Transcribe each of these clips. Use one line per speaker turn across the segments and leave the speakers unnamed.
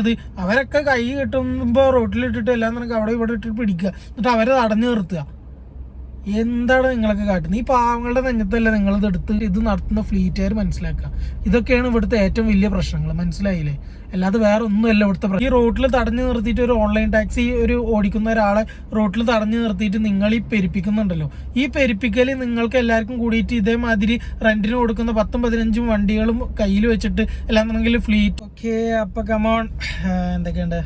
അത് അവരൊക്കെ കൈ കിട്ടുമ്പോൾ റോട്ടിലിട്ടിട്ട് എല്ലാം അവിടെ ഇവിടെ ഇട്ടിട്ട് പിടിക്കുക, എന്നിട്ട് അവരെ തടഞ്ഞു നിർത്തുക. എന്താണ് നിങ്ങളൊക്കെ കാട്ടുന്നത്? ഈ പാവങ്ങളുടെ നെഞ്ഞത്തല്ല നിങ്ങളിത് എടുത്ത് ഇത് നടത്തുന്ന ഫ്ലീറ്റുകാർ മനസ്സിലാക്കുക. ഇതൊക്കെയാണ് ഇവിടുത്തെ ഏറ്റവും വലിയ പ്രശ്നങ്ങൾ, മനസ്സിലായില്ലേ? അല്ലാതെ വേറെ ഒന്നുമല്ല ഇവിടുത്തെ പ്രശ്നം. ഈ റോട്ടിൽ തടഞ്ഞു നിർത്തിയിട്ട് ഒരു ഓൺലൈൻ ടാക്സി ഓടിക്കുന്ന ഒരാളെ റോട്ടിൽ തടഞ്ഞു നിർത്തിയിട്ട് നിങ്ങൾ ഈ പെരുപ്പിക്കുന്നുണ്ടല്ലോ, ഈ പെരുപ്പിക്കൽ നിങ്ങൾക്ക് എല്ലാവർക്കും കൂടിയിട്ട് ഇതേമാതിരി റെന്റിന് കൊടുക്കുന്ന 10-15 വണ്ടികളും കയ്യിൽ വെച്ചിട്ട് എല്ലാന്നുണ്ടെങ്കിൽ ഫ്ലീറ്റ്. ഓക്കെ, അപ്പൊ കമോൺ, എന്തൊക്കെയുണ്ട്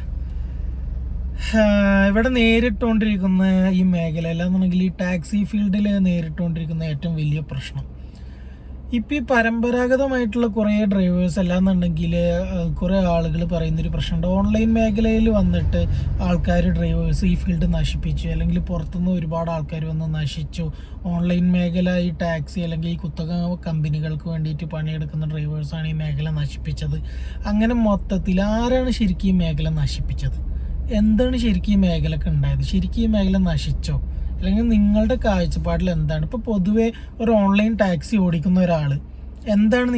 ഇവിടെ നേരിട്ടുകൊണ്ടിരിക്കുന്ന ഈ മേഖല അല്ലാന്നുണ്ടെങ്കിൽ ഈ ടാക്സി ഫീൽഡിൽ നേരിട്ടുകൊണ്ടിരിക്കുന്ന ഏറ്റവും വലിയ പ്രശ്നം, ഇപ്പം ഈ പരമ്പരാഗതമായിട്ടുള്ള കുറേ ഡ്രൈവേഴ്സ് അല്ലാന്നുണ്ടെങ്കിൽ കുറേ ആളുകൾ പറയുന്നൊരു പ്രശ്നമുണ്ട്. ഓൺലൈൻ മേഖലയിൽ വന്നിട്ട് ആൾക്കാർ ഡ്രൈവേഴ്സ് ഈ ഫീൽഡ് നശിപ്പിച്ചു, അല്ലെങ്കിൽ പുറത്തുനിന്ന് ഒരുപാട് ആൾക്കാർ വന്ന് നശിച്ചു. ഓൺലൈൻ മേഖല ഈ ടാക്സി അല്ലെങ്കിൽ ഈ കുത്തക കമ്പനികൾക്ക് വേണ്ടിയിട്ട് പണിയെടുക്കുന്ന ഡ്രൈവേഴ്സാണ് ഈ മേഖല നശിപ്പിച്ചത്. അങ്ങനെ മൊത്തത്തിൽ ആരാണ് ശരിക്കും ഈ മേഖല നശിപ്പിച്ചത്? എന്താണ് ശരിക്കും ഈ മേഖലക്ക് ഉണ്ടായത്? ശരിക്കും ഈ മേഖല നശിച്ചോ? അല്ലെങ്കിൽ നിങ്ങളുടെ കാഴ്ചപ്പാടിൽ എന്താണ്? ഇപ്പോൾ പൊതുവേ ഒരു ഓൺലൈൻ ടാക്സി ഓടിക്കുന്ന ഒരാൾ എന്താണ്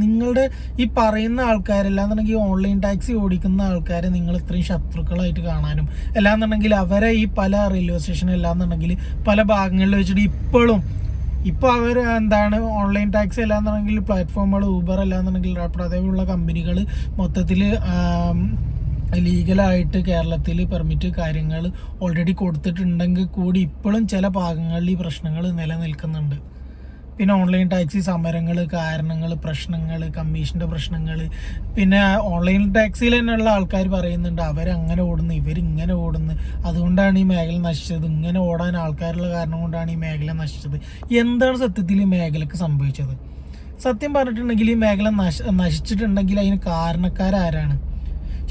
നിങ്ങളുടെ ഈ പറയുന്ന ആൾക്കാരെല്ലാന്നുണ്ടെങ്കിൽ ഓൺലൈൻ ടാക്സി ഓടിക്കുന്ന ആൾക്കാരെ നിങ്ങൾ ഇത്രയും ശത്രുക്കളായിട്ട് കാണാനും അല്ലാന്നുണ്ടെങ്കിൽ അവരെ ഈ പല റെയിൽവേ സ്റ്റേഷനും എല്ലാന്നുണ്ടെങ്കിൽ പല ഭാഗങ്ങളിൽ വെച്ചിട്ട് ഇപ്പോൾ അവർ എന്താണ് ഓൺലൈൻ ടാക്സി അല്ലാന്നുണ്ടെങ്കിൽ പ്ലാറ്റ്ഫോമുകൾ ഊബർ അല്ലാന്നുണ്ടെങ്കിൽ റാപ്പിഡോ അതേപോലുള്ള കമ്പനികൾ മൊത്തത്തിൽ ലീഗലായിട്ട് കേരളത്തിൽ പെർമിറ്റ് കാര്യങ്ങൾ ഓൾറെഡി കൊടുത്തിട്ടുണ്ടെങ്കിൽ കൂടി ഇപ്പോഴും ചില ഭാഗങ്ങളിൽ ഈ പ്രശ്നങ്ങൾ നിലനിൽക്കുന്നുണ്ട്. പിന്നെ ഓൺലൈൻ ടാക്സി സമരങ്ങൾ, കാരണങ്ങൾ, പ്രശ്നങ്ങൾ, കമ്മീഷൻ്റെ പ്രശ്നങ്ങൾ, പിന്നെ ഓൺലൈൻ ടാക്സിയിൽ തന്നെയുള്ള ആൾക്കാർ പറയുന്നുണ്ട് അവരങ്ങനെ ഓടുന്നു ഇവരിങ്ങനെ ഓടുന്നു, അതുകൊണ്ടാണ് ഈ മേഖല നശിച്ചത്, ഇങ്ങനെ ഓടാൻ ആൾക്കാരുള്ള കാരണം കൊണ്ടാണ് ഈ മേഖല നശിച്ചത്. എന്താണ് സത്യത്തിൽ ഈ മേഖലക്ക് സംഭവിച്ചത്? സത്യം പറഞ്ഞിട്ടുണ്ടെങ്കിൽ ഈ മേഖല നശിച്ചിട്ടുണ്ടെങ്കിൽ അതിന് കാരണക്കാരാരാണ്?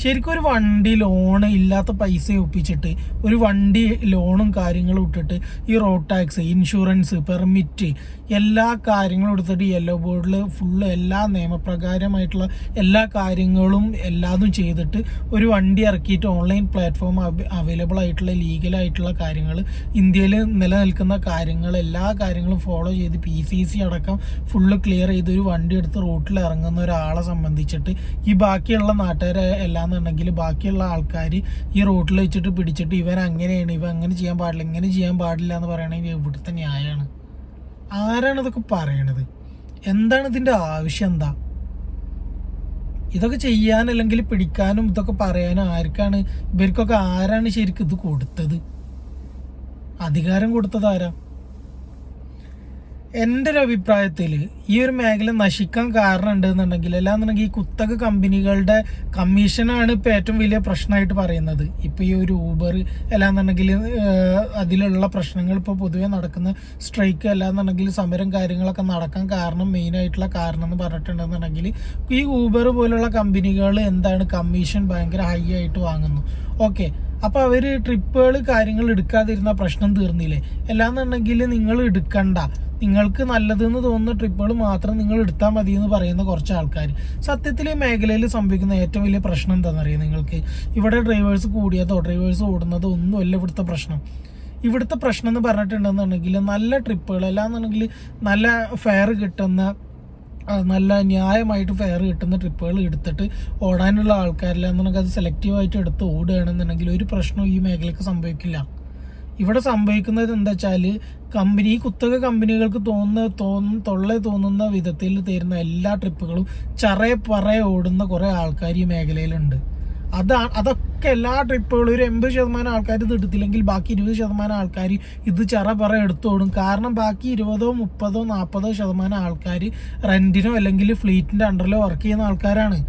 ശരിക്കും ഒരു വണ്ടി ലോണ് ഇല്ലാത്ത പൈസ ഒപ്പിച്ചിട്ട് ഒരു വണ്ടി ലോണും കാര്യങ്ങളും ഇട്ടിട്ട് ഈ റോഡ് ടാക്സ്, ഇൻഷുറൻസ്, പെർമിറ്റ് എല്ലാ കാര്യങ്ങളും എടുത്തിട്ട് യെല്ലോ ബോർഡിൽ ഫുള്ള് എല്ലാ നിയമപ്രകാരമായിട്ടുള്ള എല്ലാ കാര്യങ്ങളും എല്ലാതും ചെയ്തിട്ട് ഒരു വണ്ടി ഇറക്കിയിട്ട് ഓൺലൈൻ പ്ലാറ്റ്ഫോം അവൈലബിൾ ആയിട്ടുള്ള ലീഗലായിട്ടുള്ള കാര്യങ്ങൾ ഇന്ത്യയിൽ നിലനിൽക്കുന്ന കാര്യങ്ങൾ എല്ലാ കാര്യങ്ങളും ഫോളോ ചെയ്ത് PCC അടക്കം ഫുള്ള് ക്ലിയർ ചെയ്ത് ഒരു വണ്ടി എടുത്ത് റോട്ടിൽ ഇറങ്ങുന്ന ഒരാളെ സംബന്ധിച്ചിട്ട് ഈ ബാക്കിയുള്ള നാട്ടുകാരെ എല്ലാന്നുണ്ടെങ്കിൽ ബാക്കിയുള്ള ആൾക്കാർ ഈ റോട്ടിൽ വെച്ചിട്ട് പിടിച്ചിട്ട് ഇവരങ്ങനെയാണ്, ഇവ അങ്ങനെ ചെയ്യാൻ പാടില്ല, ഇങ്ങനെ ചെയ്യാൻ പാടില്ല എന്ന് പറയണമെങ്കിൽ ഇവിടുത്തെ ന്യായമാണ്. ആരാണ് ഇതൊക്കെ പറയണത്? എന്താണ് ഇതിൻ്റെ ആവശ്യം? എന്താ ഇതൊക്കെ ചെയ്യാൻ അല്ലെങ്കിൽ പിടിക്കാനും ഇതൊക്കെ പറയാനും ആർക്കാണ്? ഇവർക്കൊക്കെ ആരാണ് ശരിക്കും ഇത് കൊടുത്തത്? അധികാരം കൊടുത്തത് ആരാ? എൻ്റെ ഒരു അഭിപ്രായത്തിൽ ഈ ഒരു മേഖല നശിക്കാൻ കാരണം ഉണ്ടെന്നുണ്ടെങ്കിൽ അല്ലാന്നുണ്ടെങ്കിൽ ഈ കുത്തക കമ്പനികളുടെ കമ്മീഷനാണ് ഇപ്പോൾ ഏറ്റവും വലിയ പ്രശ്നമായിട്ട് പറയുന്നത്. ഇപ്പോൾ ഈ ഒരു ഊബർ അല്ലാന്നുണ്ടെങ്കിൽ അതിലുള്ള പ്രശ്നങ്ങൾ ഇപ്പോൾ പൊതുവെ നടക്കുന്ന സ്ട്രൈക്ക് അല്ലാന്നുണ്ടെങ്കിൽ സമരം കാര്യങ്ങളൊക്കെ നടക്കാൻ കാരണം മെയിനായിട്ടുള്ള കാരണം എന്ന് പറഞ്ഞിട്ടുണ്ടെന്നുണ്ടെങ്കിൽ ഈ ഊബർ പോലുള്ള കമ്പനികൾ എന്താണ് കമ്മീഷൻ ഭയങ്കര ഹൈ ആയിട്ട് വാങ്ങുന്നു. ഓക്കെ, അപ്പോൾ അവർ ട്രിപ്പുകൾ കാര്യങ്ങൾ എടുക്കാതിരുന്ന പ്രശ്നം തീർന്നില്ലേ? അല്ലാന്നുണ്ടെങ്കിൽ നിങ്ങൾ എടുക്കണ്ട, നിങ്ങൾക്ക് നല്ലതെന്ന് തോന്നുന്ന ട്രിപ്പുകൾ മാത്രം നിങ്ങൾ എടുത്താൽ മതി എന്ന് പറയുന്ന കുറച്ച് ആൾക്കാർ. സത്യത്തിൽ ഈ മേഖലയിൽ സംഭവിക്കുന്ന ഏറ്റവും വലിയ പ്രശ്നം എന്താണെന്നറിയാം നിങ്ങൾക്ക്? ഇവിടെ ഡ്രൈവേഴ്സ് കൂടിയതോ ഡ്രൈവേഴ്സ് ഓടുന്നതോ ഒന്നുമല്ല ഇവിടുത്തെ പ്രശ്നം. ഇവിടുത്തെ പ്രശ്നം എന്ന് പറഞ്ഞിട്ടുണ്ടെന്നുണ്ടെങ്കിൽ നല്ല ട്രിപ്പുകൾ അല്ലാന്നുണ്ടെങ്കിൽ നല്ല ഫെയർ കിട്ടുന്ന നല്ല ന്യായമായിട്ട് ഫെയർ കിട്ടുന്ന ട്രിപ്പുകൾ എടുത്തിട്ട് ഓടാനുള്ള ആൾക്കാരില്ലാന്നുണ്ടെങ്കിൽ അത് സെലക്റ്റീവായിട്ട് എടുത്ത് ഓടുകയാണെന്നുണ്ടെങ്കിൽ ഒരു പ്രശ്നവും ഈ മേഖലയ്ക്ക് സംഭവിക്കില്ല. ഇവിടെ സംഭവിക്കുന്നത് എന്താ വെച്ചാൽ ഈ കുത്തക കമ്പനികൾക്ക് തോന്നുന്ന വിധത്തിൽ തരുന്ന എല്ലാ ട്രിപ്പുകളും പറയെ ഓടുന്ന കുറേ ആൾക്കാർ ഈ മേഖലയിലുണ്ട്. അതൊക്കെ എല്ലാ ട്രിപ്പുകളും ഒരു 80% ആൾക്കാർ ഇത് എടുത്തില്ലെങ്കിൽ ബാക്കി 20% ആൾക്കാർ ഇത് പറ എടുത്തോടും. കാരണം ബാക്കി 20%, 30%, 40% ആൾക്കാർ റെന്റിനോ അല്ലെങ്കിൽ ഫ്ലീറ്റിന്റെ അണ്ടറിലോ വർക്ക് ചെയ്യുന്ന ആൾക്കാരാണ്.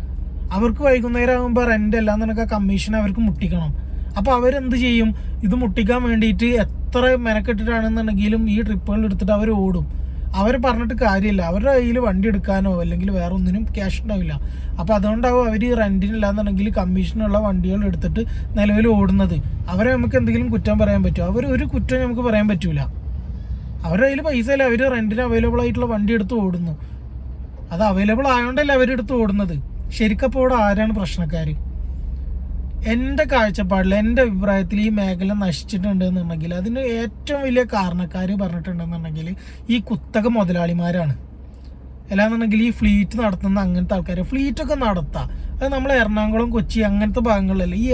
അവർക്ക് വൈകുന്നേരം ആകുമ്പോൾ റെന്റ് അല്ലാന്നുണ്ടെങ്കിൽ കമ്മീഷൻ അവർക്ക് മുട്ടിക്കണം. അപ്പോൾ അവരെന്ത് ചെയ്യും? ഇത് മുട്ടിക്കാൻ വേണ്ടിയിട്ട് എത്ര മെനക്കെട്ടിട്ടാണെന്നുണ്ടെങ്കിലും ഈ ട്രിപ്പുകൾ എടുത്തിട്ട് അവർ ഓടും. അവർ പറഞ്ഞിട്ട് കാര്യമില്ല, അവരുടെ കയ്യിൽ വണ്ടി എടുക്കാനോ അല്ലെങ്കിൽ വേറെ ഒന്നിനും ക്യാഷ് ഉണ്ടാവില്ല. അപ്പോൾ അതുകൊണ്ടാവും അവർ റെന്റിനില്ലാന്നുണ്ടെങ്കിൽ കമ്മീഷനുള്ള വണ്ടികൾ എടുത്തിട്ട് നിലവിൽ ഓടുന്നത്. അവരെ നമുക്ക് എന്തെങ്കിലും കുറ്റം പറയാൻ പറ്റുമോ? ഒരു കുറ്റം നമുക്ക് പറയാൻ പറ്റൂല. അവരുടെ കയ്യിൽ പൈസ ഇല്ല, അവർ റെന്റിന് അവൈലബിൾ ആയിട്ടുള്ള വണ്ടി എടുത്ത് ഓടുന്നു. അത് അവൈലബിൾ ആയതുകൊണ്ടല്ല അവരെടുത്ത് ഓടുന്നത്. ശരിക്കപ്പോൾ ഇവിടെ ആരാണ് പ്രശ്നക്കാർ? എൻ്റെ കാഴ്ചപ്പാടിൽ, എൻ്റെ അഭിപ്രായത്തിൽ ഈ മേഖല നശിച്ചിട്ടുണ്ട് എന്നുണ്ടെങ്കിൽ അതിന് ഏറ്റവും വലിയ കാരണക്കാർ പറഞ്ഞിട്ടുണ്ടെന്നുണ്ടെങ്കിൽ ഈ കുത്തക മുതലാളിമാരാണ്. അല്ലാന്നുണ്ടെങ്കിൽ ഈ ഫ്ലീറ്റ് നടത്തുന്ന അങ്ങനത്തെ ആൾക്കാർ. ഫ്ലീറ്റൊക്കെ നടത്താം, അത് നമ്മൾ എറണാകുളം, കൊച്ചി അങ്ങനത്തെ ഭാഗങ്ങളിലല്ല. ഈ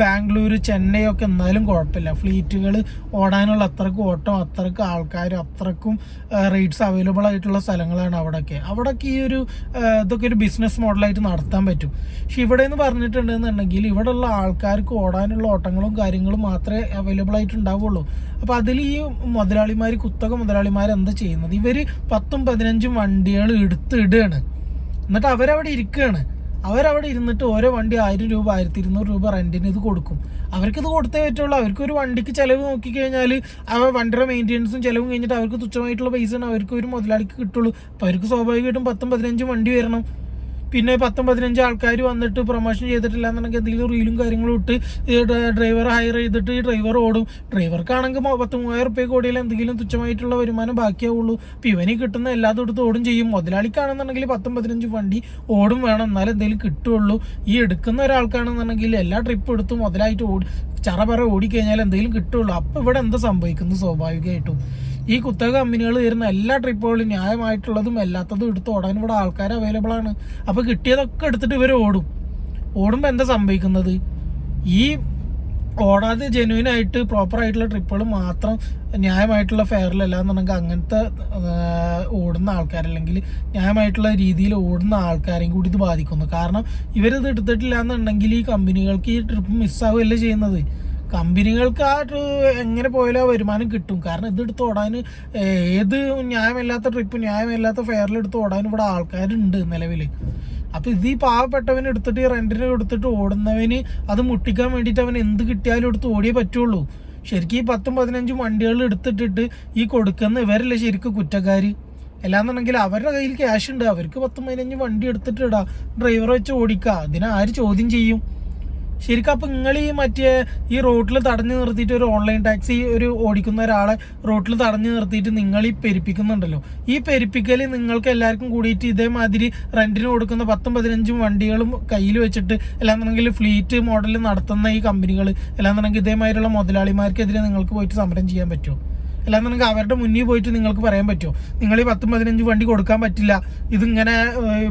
ബാംഗ്ലൂർ, ചെന്നൈ ഒക്കെ എന്നാലും കുഴപ്പമില്ല. ഫ്ലീറ്റുകൾ ഓടാനുള്ള അത്രക്കും ഓട്ടം, അത്രക്കും ആൾക്കാർ, അത്രക്കും റേറ്റ്സ് അവൈലബിൾ ആയിട്ടുള്ള സ്ഥലങ്ങളാണ് അവിടെയൊക്കെ ഈ ഒരു ഇതൊക്കെ ഒരു ബിസിനസ് മോഡലായിട്ട് നടത്താൻ പറ്റും. പക്ഷെ ഇവിടെ എന്ന് പറഞ്ഞിട്ടുണ്ടെന്നുണ്ടെങ്കിൽ ഇവിടെയുള്ള ആൾക്കാർക്ക് ഓടാനുള്ള ഓട്ടങ്ങളും കാര്യങ്ങളും മാത്രമേ അവൈലബിൾ ആയിട്ട് ഉണ്ടാവുള്ളൂ. അപ്പോൾ അതിൽ ഈ മുതലാളിമാർ, കുത്തക മുതലാളിമാർ എന്താ ചെയ്യുന്നത്, ഇവർ 10-15 വണ്ടികൾ ഇടുകയാണ്. എന്നിട്ട് അവരവിടെ ഇരിക്കുകയാണ്. അവരവിടെ ഇരുന്നിട്ട് ഓരോ വണ്ടി 1000 രൂപ, 1200 രൂപ റെന്റിന് ഇത് കൊടുക്കും. അവർക്കിത് കൊടുത്തേ പറ്റുള്ളൂ. അവർക്കൊരു വണ്ടിക്ക് ചിലവ് നോക്കിക്കഴിഞ്ഞാൽ ആ വണ്ടിയുടെ മെയിൻ്റെനൻസും ചിലവും കഴിഞ്ഞിട്ട് അവർക്ക് തുച്ഛമായിട്ടുള്ള പൈസയാണ് അവർക്ക് ഒരു മുതലാളിക്ക് കിട്ടുള്ളൂ. അപ്പോൾ അവർക്ക് സ്വാഭാവികമായിട്ടും 10-15 വണ്ടി വരണം. പിന്നെ 10-15 ആൾക്കാർ വന്നിട്ട് പ്രൊമോഷൻ ചെയ്തിട്ടില്ല എന്നുണ്ടെങ്കിൽ എന്തെങ്കിലും റീലും കാര്യങ്ങളും ഇട്ട് ഡ്രൈവർ ഹയർ ചെയ്തിട്ട് ഈ ഡ്രൈവർ ഓടും. ഡ്രൈവർക്കാണെങ്കിൽ 10,000-3000 റുപ്യ കോടിയിൽ എന്തെങ്കിലും തുച്ഛമായിട്ടുള്ള വരുമാനം ബാക്കിയാവുള്ളൂ. അപ്പം ഇവന് കിട്ടുന്ന എല്ലാതും എടുത്ത് ഓടും ചെയ്യും. മുതലാളിക്കാണെന്നുണ്ടെങ്കിൽ 10-15 വണ്ടി ഓടും വേണം, എന്നാലും എന്തെങ്കിലും കിട്ടുള്ളൂ. ഈ എടുക്കുന്ന ഒരാൾക്കാണെന്നുണ്ടെങ്കിൽ എല്ലാ ട്രിപ്പ് എടുത്ത് മുതലായിട്ട് ചറപറ ഓടിക്കഴിഞ്ഞാൽ എന്തെങ്കിലും കിട്ടുള്ളൂ. അപ്പം ഇവിടെ എന്താ സംഭവിക്കുന്നത്, സ്വാഭാവികമായിട്ടും ഈ കുത്തക കമ്പനികൾ വരുന്ന എല്ലാ ട്രിപ്പുകളും ന്യായമായിട്ടുള്ളതും അല്ലാത്തതും എടുത്ത് ഓടാൻ ഇവിടെ ആൾക്കാർ അവൈലബിൾ ആണ്. അപ്പോൾ കിട്ടിയതൊക്കെ എടുത്തിട്ട് ഇവർ ഓടുമ്പോൾ എന്താ സംഭവിക്കുന്നത്, ഈ ഓടാതെ ജെന്യൂനായിട്ട് പ്രോപ്പറായിട്ടുള്ള ട്രിപ്പുകൾ മാത്രം ന്യായമായിട്ടുള്ള ഫെയറിലല്ലാന്നുണ്ടെങ്കിൽ അങ്ങനത്തെ ഓടുന്ന ആൾക്കാർ, അല്ലെങ്കിൽ ന്യായമായിട്ടുള്ള രീതിയിൽ ഓടുന്ന ആൾക്കാരെയും കൂടി ഇത് ബാധിക്കുന്നു. കാരണം ഇവരിത് എടുത്തിട്ടില്ല എന്നുണ്ടെങ്കിൽ ഈ കമ്പനികൾക്ക് ഈ ട്രിപ്പ് മിസ്സാവുകയല്ലേ ചെയ്യുന്നത്. കമ്പനികൾക്ക് ആ എങ്ങനെ പോയാലും ആ വരുമാനം കിട്ടും. കാരണം ഇതെടുത്ത് ഓടാൻ ഏത് ന്യായമില്ലാത്ത ട്രിപ്പ്, ന്യായമില്ലാത്ത ഫെയറിലെടുത്ത് ഓടാൻ ഇവിടെ ആൾക്കാരുണ്ട് നിലവിൽ. അപ്പോൾ ഇത് ഈ പാവപ്പെട്ടവന് എടുത്തിട്ട് ഈ റെന്റിന് കൊടുത്തിട്ട് ഓടുന്നവന് അത് മുട്ടിക്കാൻ വേണ്ടിയിട്ട് അവൻ എന്ത് കിട്ടിയാലും എടുത്ത് ഓടിയേ പറ്റുള്ളൂ. ശരിക്കും ഈ 10-15 വണ്ടികൾ എടുത്തിട്ടിട്ട് ഈ കൊടുക്കുന്ന ഇവരല്ലേ ശരിക്കും കുറ്റക്കാർ. അല്ലാന്നുണ്ടെങ്കിൽ അവരുടെ കയ്യിൽ ക്യാഷ് ഉണ്ട്, അവർക്ക് 10-15 വണ്ടി എടുത്തിട്ട് ഇടാം, ഡ്രൈവറെ വെച്ച് ഓടിക്കുക. അതിനെ ആര് ചോദ്യം ചെയ്യും ശരിക്കും? അപ്പം നിങ്ങൾ ഈ ഈ റോട്ടിൽ തടഞ്ഞു നിർത്തിയിട്ട് ഒരു ഓൺലൈൻ ടാക്സി ഓടിക്കുന്ന ഒരാളെ റോട്ടിൽ തടഞ്ഞു നിർത്തിയിട്ട് നിങ്ങൾ ഈ പെരുപ്പിക്കുന്നുണ്ടല്ലോ, ഈ പെരുപ്പിക്കൽ നിങ്ങൾക്ക് എല്ലാവർക്കും കൂടിയിട്ട് ഇതേമാതിരി റെന്റിന് കൊടുക്കുന്ന 10-15 വണ്ടികളും കയ്യിൽ വെച്ചിട്ട് അല്ലാന്നുണ്ടെങ്കിൽ ഫ്ലീറ്റ് മോഡൽ നടത്തുന്ന ഈ കമ്പനികൾ അല്ലാന്നുണ്ടെങ്കിൽ ഇതേമാതിരിയുള്ള മുതലാളിമാർക്കെതിരെ നിങ്ങൾക്ക് പോയിട്ട് സമരം ചെയ്യാൻ പറ്റുമോ? അല്ലാന്നുണ്ടെങ്കിൽ അവരുടെ മുന്നിൽ പോയിട്ട് നിങ്ങൾക്ക് പറയാൻ പറ്റുമോ, നിങ്ങൾ ഈ 10-15 വണ്ടി കൊടുക്കാൻ പറ്റില്ല, ഇതിങ്ങനെ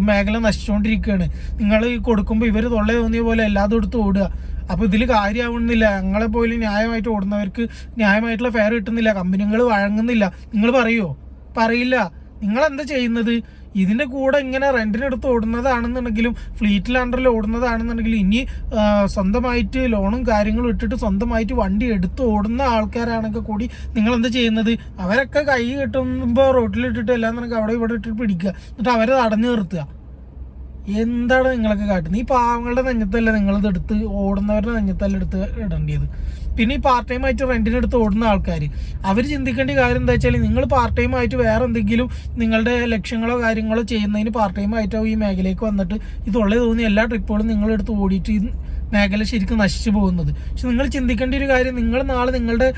മേഖല നശിച്ചുകൊണ്ടിരിക്കുകയാണ്, നിങ്ങൾ കൊടുക്കുമ്പോൾ ഇവർ തൊള്ള തോന്നിയ പോലെ എല്ലാതും എടുത്ത് ഓടുക, അപ്പോൾ ഇതിൽ കാര്യമാവുന്നില്ല, ഞങ്ങളെ പോലെ ന്യായമായിട്ട് ഓടുന്നവർക്ക് ന്യായമായിട്ടുള്ള ഫെയർ കിട്ടുന്നില്ല, കമ്പനികൾ വഴങ്ങുന്നില്ല, നിങ്ങൾ പറയുമോ? പറയില്ല. നിങ്ങളെന്താ ചെയ്യുന്നത്? ഇതിൻ്റെ കൂടെ ഇങ്ങനെ റെന്റിനെടുത്ത് ഓടുന്നതാണെന്നുണ്ടെങ്കിലും ഫ്ലീറ്റിൽ അണ്ടറിൽ ഓടുന്നതാണെന്നുണ്ടെങ്കിലും ഇനി സ്വന്തമായിട്ട് ലോണും കാര്യങ്ങളും ഇട്ടിട്ട് സ്വന്തമായിട്ട് വണ്ടി എടുത്ത് ഓടുന്ന ആൾക്കാരാണെങ്കിൽ കൂടി നിങ്ങൾ എന്താ ചെയ്യുന്നത്? അവരൊക്കെ കൈ കെട്ടുമ്പോൾ റോട്ടിലിട്ടിട്ട് എല്ലാന്നുണ്ടെങ്കിൽ അവിടെ ഇവിടെ ഇട്ടിട്ട് പിടിക്കുക, എന്നിട്ട് അവരെ തടഞ്ഞു നിർത്തുക. എന്താണ് നിങ്ങളൊക്കെ കാട്ടുന്നത്? ഈ പാവങ്ങളുടെ നെഞ്ഞത്തല്ല നിങ്ങളിത് എടുത്ത് ഓടുന്നവരുടെ നെഞ്ഞത്തല്ല എടുത്ത് ഇടേണ്ടത്. പിന്നെ ഈ പാർട്ട് ടൈം ആയിട്ട് റെന്റിനെടുത്ത് ഓടുന്ന ആൾക്കാർ അവർ ചിന്തിക്കേണ്ട കാര്യം എന്താ വെച്ചാൽ, നിങ്ങൾ പാർട്ട് ടൈം ആയിട്ട് വേറെ എന്തെങ്കിലും നിങ്ങളുടെ ലക്ഷ്യങ്ങളോ കാര്യങ്ങളോ ചെയ്യുന്നതിന് പാർട്ട് ടൈം ആയിട്ടോ ഈ മേഖലയ്ക്ക് വന്നിട്ട് ഇതുള്ള തോന്നി എല്ലാ ട്രിപ്പുകളും നിങ്ങളെടുത്ത് ഓടിയിട്ട് ഈ മേഖല ശരിക്കും നശിച്ചു പോകുന്നത്. പക്ഷെ നിങ്ങൾ ചിന്തിക്കേണ്ട ഒരു കാര്യം, നിങ്ങൾ നാളെ നിങ്ങളുടെ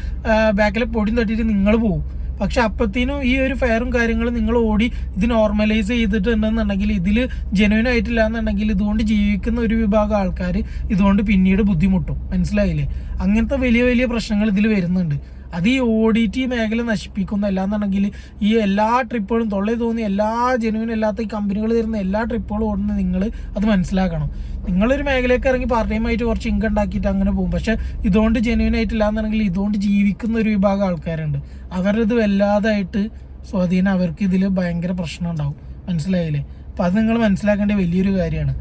ബാക്കിലെ പൊടിയും തട്ടിയിട്ട് നിങ്ങൾ പോകും. പക്ഷെ അപ്പത്തേനും ഈ ഒരു ഫെയറും കാര്യങ്ങളും നിങ്ങൾ ഓടി ഇത് നോർമലൈസ് ചെയ്തിട്ടുണ്ടെന്നുണ്ടെങ്കിൽ, ഇതിൽ ജെന്യൂൻ ആയിട്ടില്ല എന്നുണ്ടെങ്കിൽ ഇതുകൊണ്ട് ജീവിക്കുന്ന ഒരു വിഭാഗം ആൾക്കാർ ഇതുകൊണ്ട് പിന്നീട് ബുദ്ധിമുട്ടും. മനസ്സിലായില്ലേ? അങ്ങനത്തെ വലിയ വലിയ പ്രശ്നങ്ങൾ ഇതിൽ വരുന്നുണ്ട്. അത് ഈ ഓടിയിട്ട് ഈ മേഖല നശിപ്പിക്കുന്ന, അല്ലാന്നുണ്ടെങ്കിൽ ഈ എല്ലാ ട്രിപ്പുകളും തൊള്ളേ തോന്നി എല്ലാ ജെന്യൂൻ അല്ലാത്ത ഈ കമ്പനികൾ തരുന്ന എല്ലാ ട്രിപ്പുകളും ഓടുന്ന നിങ്ങൾ അത് മനസ്സിലാക്കണം. നിങ്ങളൊരു മേഖലയ്ക്ക് ഇറങ്ങി പാർട്ട് ടൈം ആയിട്ട് കുറച്ച് ഇൻകം ഉണ്ടാക്കിയിട്ട് അങ്ങനെ പോകും. പക്ഷെ ഇതുകൊണ്ട് ജെന്യൂൻ ആയിട്ടില്ല എന്നുണ്ടെങ്കിൽ ഇതുകൊണ്ട് ജീവിക്കുന്ന ഒരു വിഭാഗം ആൾക്കാരുണ്ട്. അവരത് വല്ലാതായിട്ട് സ്വാധീനം അവർക്ക് ഇതിൽ ഭയങ്കര പ്രശ്നം ഉണ്ടാവും. മനസ്സിലായില്ലേ? അപ്പം അത് നിങ്ങൾ മനസ്സിലാക്കേണ്ട വലിയൊരു കാര്യമാണ്.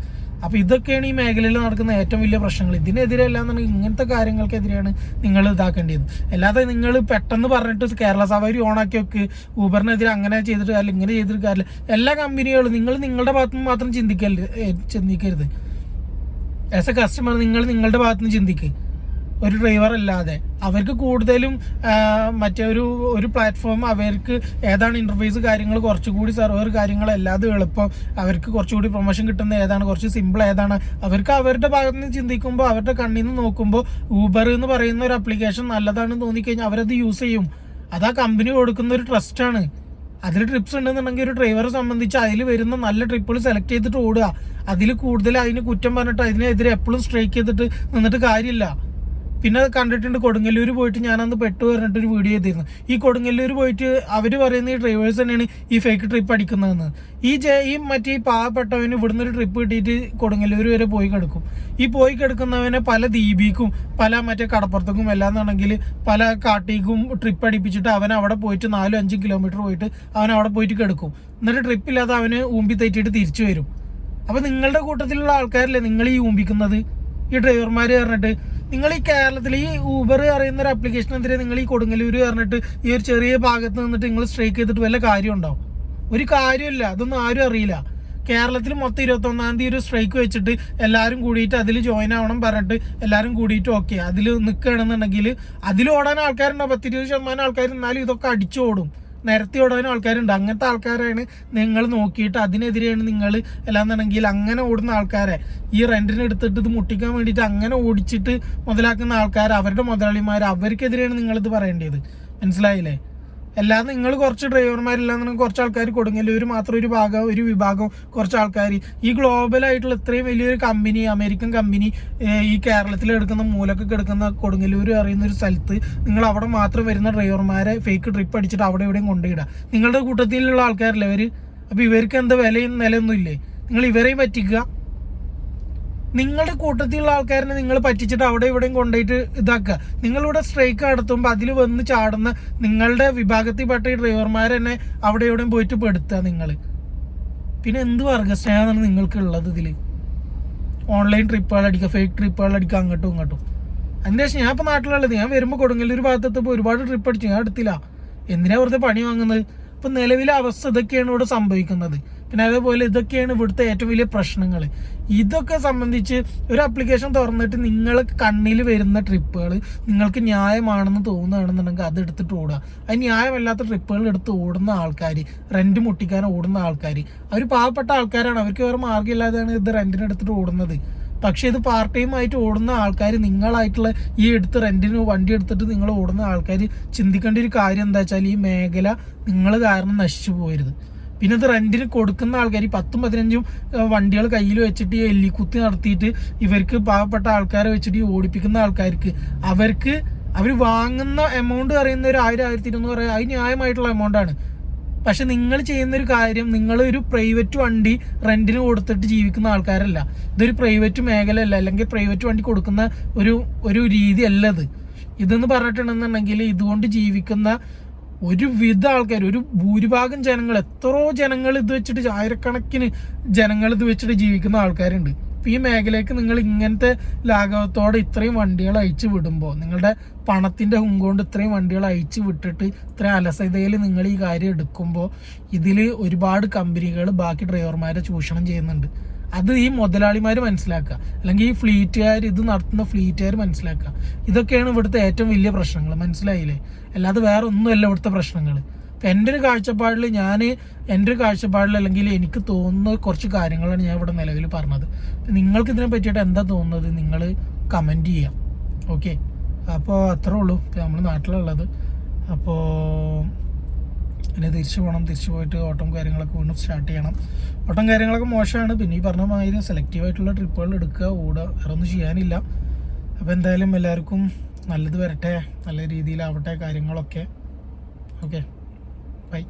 അപ്പോൾ ഇതൊക്കെയാണ് ഈ മേഖലയിൽ നടക്കുന്ന ഏറ്റവും വലിയ പ്രശ്നങ്ങൾ. ഇതിനെതിരെ അല്ലാന്നുണ്ടെങ്കിൽ ഇങ്ങനത്തെ കാര്യങ്ങൾക്കെതിരെയാണ് നിങ്ങൾ ഇതാക്കേണ്ടത്. അല്ലാതെ നിങ്ങൾ പെട്ടെന്ന് പറഞ്ഞിട്ട് കേരള സവാരി ഓണാക്കി വെക്ക്, ഊബറിനെതിരെ അങ്ങനെ ചെയ്തിട്ട് കാര്യമില്ല, ഇങ്ങനെ ചെയ്തിട്ട് കാര്യമില്ല. എല്ലാ കമ്പനികളും നിങ്ങൾ നിങ്ങളുടെ ഭാഗത്തുനിന്ന് മാത്രം ചിന്തിക്കരുത്. ആസ് എ കസ്റ്റമർ നിങ്ങൾ നിങ്ങളുടെ ഭാഗത്തുനിന്ന് ചിന്തിക്കുക. ഒരു ഡ്രൈവർ അല്ലാതെ അവർക്ക് കൂടുതലും മറ്റേ ഒരു പ്ലാറ്റ്ഫോം, അവർക്ക് ഏതാണ് ഇൻ്റർഫേസ് കാര്യങ്ങൾ കുറച്ചുകൂടി സെർവർ കാര്യങ്ങൾ എല്ലാതും എളുപ്പം, അവർക്ക് കുറച്ചുകൂടി പ്രൊമോഷൻ കിട്ടുന്ന ഏതാണ്, കുറച്ച് സിമ്പിൾ ഏതാണ്, അവർക്ക് അവരുടെ ഭാഗത്ത് നിന്ന് ചിന്തിക്കുമ്പോൾ അവരുടെ കണ്ണിൽ നിന്ന് നോക്കുമ്പോൾ ഊബർ എന്ന് പറയുന്ന ഒരു ആപ്ലിക്കേഷൻ നല്ലതാണെന്ന് തോന്നിക്കഴിഞ്ഞാൽ അവരത് യൂസ് ചെയ്യും. അത് ആ കമ്പനി കൊടുക്കുന്ന ഒരു ട്രസ്റ്റാണ്. അതിൽ ട്രിപ്സ് ഉണ്ടെന്നുണ്ടെങ്കിൽ ഒരു ഡ്രൈവറെ സംബന്ധിച്ച് അതിൽ വരുന്ന നല്ല ട്രിപ്പുകൾ സെലക്ട് ചെയ്തിട്ട് ഓടുക. അതിൽ കൂടുതൽ അതിന് കുറ്റം പറഞ്ഞിട്ട് അതിനെതിരെ എപ്പോഴും സ്ട്രൈക്ക് ചെയ്തിട്ട് നിന്നിട്ട് കാര്യമില്ല. പിന്നെ അത് കണ്ടിട്ടുണ്ട് കൊടുങ്ങല്ലൂർ പോയിട്ട് ഞാനന്ന് പെട്ടു പറഞ്ഞിട്ടൊരു വീഡിയോ ചെയ്തിരുന്നു. ഈ കൊടുങ്ങല്ലൂർ പോയിട്ട് അവർ പറയുന്ന ഈ ഡ്രൈവേഴ്സ് തന്നെയാണ് ഈ ഫേക്ക് ട്രിപ്പ് അടിക്കുന്നതെന്ന്. ഈ മറ്റേ പാവപ്പെട്ടവന് ഇവിടുന്ന് ഒരു ട്രിപ്പ് കിട്ടിയിട്ട് കൊടുങ്ങല്ലൂർ വരെ പോയി കിടക്കും. ഈ പോയി കിടക്കുന്നവനെ പല ദ്വീപിക്കും പല മറ്റേ കടപ്പുറത്തേക്കും എല്ലാന്നാണെങ്കിൽ പല കാട്ടിക്കും ട്രിപ്പ് അടിപ്പിച്ചിട്ട് അവൻ അവിടെ പോയിട്ട് 4-5 കിലോമീറ്റർ പോയിട്ട് അവൻ അവിടെ പോയിട്ട് കിടക്കും. എന്നിട്ട് ട്രിപ്പില്ലാതെ അവന് ഊമ്പി തെറ്റിയിട്ട് തിരിച്ചു വരും. അപ്പൊ നിങ്ങളുടെ കൂട്ടത്തിലുള്ള ആൾക്കാരല്ലേ നിങ്ങൾ ഈ ഊമ്പിക്കുന്നത്, ഈ ഡ്രൈവർമാർ പറഞ്ഞിട്ട്. നിങ്ങൾ ഈ കേരളത്തിൽ ഈ ഊബർ അറിയുന്ന ഒരു ആപ്ലിക്കേഷനെതിരെ നിങ്ങൾ ഈ കൊടുങ്ങല്ലൂർ പറഞ്ഞിട്ട് ഈ ഒരു ചെറിയ ഭാഗത്ത് നിന്നിട്ട് നിങ്ങൾ സ്ട്രൈക്ക് ചെയ്തിട്ട് വല്ല കാര്യം ഉണ്ടാവും? ഒരു കാര്യമില്ല. അതൊന്നും ആരും അറിയില്ല. കേരളത്തിൽ മൊത്തം 21-ാം തീയതി ഒരു സ്ട്രൈക്ക് വെച്ചിട്ട് എല്ലാവരും കൂടിയിട്ട് അതിൽ ജോയിൻ ആവണം പറഞ്ഞിട്ട് എല്ലാവരും കൂടിയിട്ട് ഓക്കെ അതിൽ നിൽക്കുകയാണെന്നുണ്ടെങ്കിൽ അതിൽ ഓടാൻ ആൾക്കാരുണ്ടാവും. 10-20% ആൾക്കാർ. എന്നാലും ഇതൊക്കെ അടിച്ചോടും, നിരത്തി ഓടാനും ആൾക്കാരുണ്ട്. അങ്ങനത്തെ ആൾക്കാരാണ് നിങ്ങൾ നോക്കിയിട്ട് അതിനെതിരെയാണ് നിങ്ങൾ എല്ലാന്നുണ്ടെങ്കിൽ അങ്ങനെ ഓടുന്ന ആൾക്കാരെ ഈ റെന്റിന് എടുത്തിട്ട് ഇത് മുട്ടിക്കാൻ വേണ്ടിയിട്ട് അങ്ങനെ ഓടിച്ചിട്ട് മുതലാക്കുന്ന ആൾക്കാർ, അവരുടെ മുതലാളിമാർ, അവർക്കെതിരെയാണ് നിങ്ങളിത് പറയേണ്ടത്. മനസ്സിലായില്ലേ? അല്ലാതെ നിങ്ങൾ കുറച്ച് ഡ്രൈവർമാരില്ലാന്നുണ്ടെങ്കിൽ കുറച്ച് ആൾക്കാർ കൊടുങ്ങല്ലൂർ മാത്രം ഒരു വിഭാഗം കുറച്ച് ആൾക്കാർ ഈ ഗ്ലോബലായിട്ടുള്ള ഇത്രയും വലിയൊരു കമ്പനി, അമേരിക്കൻ കമ്പനി ഈ കേരളത്തിൽ എടുക്കുന്ന മൂലക്കൊക്കെ എടുക്കുന്ന കൊടുങ്ങല്ലൂർ അറിയുന്ന ഒരു സ്ഥലത്ത് നിങ്ങൾ അവിടെ മാത്രം വരുന്ന ഡ്രൈവർമാരെ ഫേക്ക് ട്രിപ്പ് അടിച്ചിട്ട് അവിടെ എവിടെയും കൊണ്ടുപോയിടുക. നിങ്ങളുടെ കൂട്ടത്തിലുള്ള ആൾക്കാരല്ലേ അവർ? അപ്പോൾ ഇവർക്ക് എന്താ വിലയും നിലയൊന്നും ഇല്ലേ? നിങ്ങൾ ഇവരെയും പറ്റിക്കുക. നിങ്ങളുടെ കൂട്ടത്തിലുള്ള ആൾക്കാരനെ നിങ്ങൾ പറ്റിച്ചിട്ട് അവിടെ ഇവിടെയും കൊണ്ടുപോയിട്ട് ഇതാക്കുക. നിങ്ങളിവിടെ സ്ട്രൈക്ക് നടത്തുമ്പോൾ അതിൽ വന്ന് ചാടുന്ന നിങ്ങളുടെ വിഭാഗത്തിൽപ്പെട്ട ഈ ഡ്രൈവർമാരെ തന്നെ അവിടെ എവിടെയും പോയിട്ട് പെടുത്തുക നിങ്ങൾ. പിന്നെ എന്ത് വർഗസ്നേഹമാണ് നിങ്ങൾക്കുള്ളത്? ഇതിൽ ഓൺലൈൻ ട്രിപ്പുകൾ അടിക്കുക, ഫേക്ക് ട്രിപ്പുകൾ അടിക്കുക, അങ്ങോട്ടും ഇങ്ങോട്ടും. അതിൻ്റെ ശേഷം ഞാൻ ഇപ്പോൾ നാട്ടിലുള്ളത്, ഞാൻ വരുമ്പോൾ കൊടുങ്ങല്ലൂർ ഭാഗത്തെത്തപ്പോൾ ഒരുപാട് ട്രിപ്പ് അടിച്ചു. ഞാൻ എടുത്തില്ല. എന്തിനാ വെറുതെ പണി വാങ്ങുന്നത്? ഇപ്പം നിലവിലെ അവസ്ഥ ഇതൊക്കെയാണ് ഇവിടെ സംഭവിക്കുന്നത്. പിന്നെ അതേപോലെ ഇതൊക്കെയാണ് ഇവിടുത്തെ ഏറ്റവും വലിയ പ്രശ്നങ്ങൾ. ഇതൊക്കെ സംബന്ധിച്ച് ഒരു ആപ്ലിക്കേഷൻ തുറന്നിട്ട് നിങ്ങൾ കണ്ണിൽ വരുന്ന ട്രിപ്പുകൾ നിങ്ങൾക്ക് ന്യായമാണെന്ന് തോന്നുകയാണെന്നുണ്ടെങ്കിൽ അത് എടുത്തിട്ട് ഓടുക. അത് ന്യായമല്ലാത്ത ട്രിപ്പുകൾ എടുത്ത് ഓടുന്ന ആൾക്കാർ, റെന്റ് മുട്ടിക്കാൻ ഓടുന്ന ആൾക്കാർ, അവർ പാവപ്പെട്ട ആൾക്കാരാണ്. അവർക്ക് വേറെ മാർഗ്ഗമില്ലാതെയാണ് ഇത് റെന്റിന് എടുത്തിട്ട് ഓടുന്നത്. പക്ഷെ ഇത് പാർട്ട് ടൈം ആയിട്ട് ഓടുന്ന ആൾക്കാർ, നിങ്ങളായിട്ടുള്ള ഈ എടുത്ത് റെന്റിന് വണ്ടി എടുത്തിട്ട് നിങ്ങൾ ഓടുന്ന ആൾക്കാർ ചിന്തിക്കേണ്ട ഒരു കാര്യം എന്താ വെച്ചാൽ ഈ മേഖല നിങ്ങൾ കാരണം നശിച്ചു പോകരുത്. പിന്നെ ഇത് റെന്റിന് കൊടുക്കുന്ന ആൾക്കാർ 10-15 വണ്ടികൾ കയ്യിൽ വെച്ചിട്ട് ഈ എല്ലിക്കുത്തി നടത്തിയിട്ട് ഇവർക്ക് പാവപ്പെട്ട ആൾക്കാരെ വെച്ചിട്ട് ഈ ഓടിപ്പിക്കുന്ന ആൾക്കാർക്ക് അവർ വാങ്ങുന്ന എമൗണ്ട് പറയുന്ന ഒരു 1000-1200 അത് ന്യായമായിട്ടുള്ള എമൗണ്ടാണ്. പക്ഷെ നിങ്ങൾ ചെയ്യുന്നൊരു കാര്യം, നിങ്ങളൊരു പ്രൈവറ്റ് വണ്ടി റെന്റിന് കൊടുത്തിട്ട് ജീവിക്കുന്ന ആൾക്കാരല്ല. ഇതൊരു പ്രൈവറ്റ് മേഖലയല്ല, അല്ലെങ്കിൽ പ്രൈവറ്റ് വണ്ടി കൊടുക്കുന്ന ഒരു രീതി അല്ല ഇത്. ഇതെന്ന് പറഞ്ഞിട്ടുണ്ടെന്നുണ്ടെങ്കിൽ ഇതുകൊണ്ട് ജീവിക്കുന്ന ഒരുവിധ ആൾക്കാർ, ഒരു ഭൂരിഭാഗം ജനങ്ങൾ, എത്രയോ ജനങ്ങൾ ഇത് വെച്ചിട്ട്, ആയിരക്കണക്കിന് ജനങ്ങൾ ഇത് വെച്ചിട്ട് ജീവിക്കുന്ന ആൾക്കാരുണ്ട്. ഈ മേഖലയ്ക്ക് നിങ്ങൾ ഇങ്ങനത്തെ ലാഘവത്തോടെ ഇത്രയും വണ്ടികൾ അയച്ചു വിടുമ്പോൾ, നിങ്ങളുടെ പണത്തിൻ്റെ കൊണ്ട് ഇത്രയും വണ്ടികൾ അയച്ചു വിട്ടിട്ട് ഇത്രയും അലസതയിൽ നിങ്ങൾ ഈ കാര്യം എടുക്കുമ്പോൾ ഇതിൽ ഒരുപാട് കമ്പനികൾ ബാക്കി ഡ്രൈവർമാരെ ചൂഷണം ചെയ്യുന്നുണ്ട്. അത് ഈ മുതലാളിമാർ മനസ്സിലാക്കുക, അല്ലെങ്കിൽ ഈ ഫ്ലീറ്റുകാർ, ഇത് നടത്തുന്ന ഫ്ലീറ്റുകാർ മനസ്സിലാക്കുക. ഇതൊക്കെയാണ് ഇവിടുത്തെ ഏറ്റവും വലിയ പ്രശ്നങ്ങൾ. മനസ്സിലായില്ലേ? അല്ലാതെ വേറെ ഒന്നുമല്ല ഇവിടുത്തെ പ്രശ്നങ്ങൾ. അപ്പം എൻ്റെ ഒരു കാഴ്ചപ്പാടിൽ അല്ലെങ്കിൽ എനിക്ക് തോന്നുന്ന കുറച്ച് കാര്യങ്ങളാണ് ഞാൻ ഇവിടെ നിലവിൽ പറഞ്ഞത്. നിങ്ങൾക്ക് ഇതിനെ പറ്റിയിട്ട് എന്താ തോന്നുന്നത്? നിങ്ങൾ കമൻറ്റ് ചെയ്യാം. ഓക്കെ, അപ്പോൾ അത്രേ ഉള്ളൂ. നമ്മൾ നാട്ടിലുള്ളത്. അപ്പോൾ പിന്നെ തിരിച്ചു പോയിട്ട് ഓട്ടം കാര്യങ്ങളൊക്കെ വീണ്ടും സ്റ്റാർട്ട് ചെയ്യണം. ഓട്ടം കാര്യങ്ങളൊക്കെ മോശമാണ്. പിന്നെ ഈ പറഞ്ഞ മാതിരി സെലക്റ്റീവായിട്ടുള്ള ട്രിപ്പുകൾ എടുക്കുക, ഓടുക, വേറെ ഒന്നും ചെയ്യാനില്ല. അപ്പോൾ എന്തായാലും എല്ലാവർക്കും നല്ലത് വരട്ടെ, നല്ല രീതിയിലാവട്ടെ കാര്യങ്ങളൊക്കെ. Okay, by.